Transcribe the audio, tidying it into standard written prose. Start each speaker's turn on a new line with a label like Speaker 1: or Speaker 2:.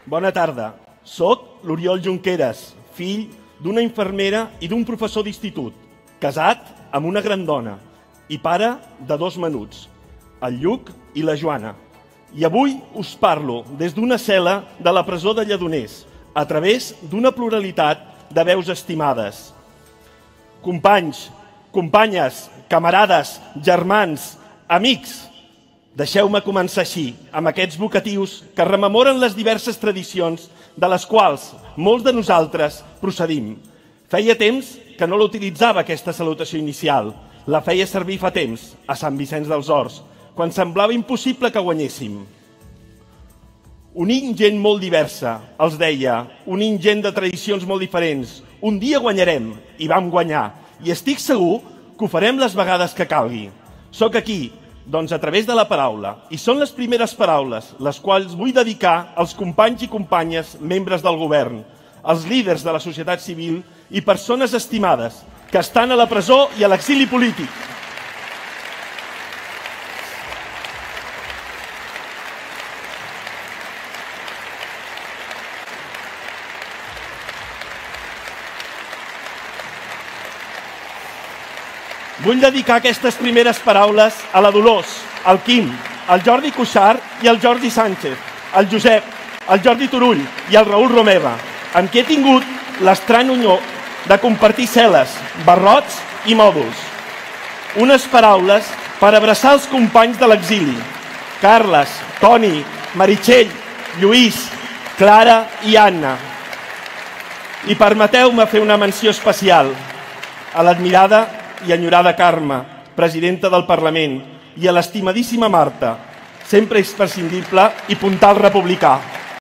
Speaker 1: Bona tarda. Soc l'Oriol Junqueras, fill d'una infermera i d'un professor d'institut, casat amb una gran dona i pare de 2 menuts, el Lluc i la Joana. I avui us parlo des d'una cel·la de la presó de Lledoners, a través d'una pluralitat de veus estimades. Companys, companyes, camarades, germans, amics, deixeu-me començar així, amb aquests vocatius que rememoren les diverses tradicions de les quals molts de nosaltres procedim. Feia temps que no l'utilitzava aquesta salutació inicial. La feia servir fa temps, a Sant Vicenç dels Horts, quan semblava impossible que guanyéssim. Unint gent molt diversa, els deia, unint gent de tradicions molt diferents. Un dia guanyarem, i vam guanyar, i estic segur que ho farem les vegades que calgui. Soc aquí, doncs a través de la paraula, i són les primeres paraules, les quals vull dedicar als companys i companyes membres del govern, als líders de la societat civil i persones estimades que estan a la presó i a l'exili polític. Vull dedicar aquestes primeres paraules a la Dolors, al Quim, al Jordi Cuixart i al Jordi Sánchez, al Josep, al Jordi Turull i al Raül Romeva, amb qui he tingut l'estrany honor de compartir cel·les, barrots i mòduls. Unes paraules per abraçar els companys de l'exili, Carles, Toni, Meritxell, Lluís, Clara i Anna. I permeteu-me fer una menció especial a l'admirada i enyorada Carme, presidenta del Parlament, i a l'estimadíssima Marta, sempre imprescindible i puntal republicà.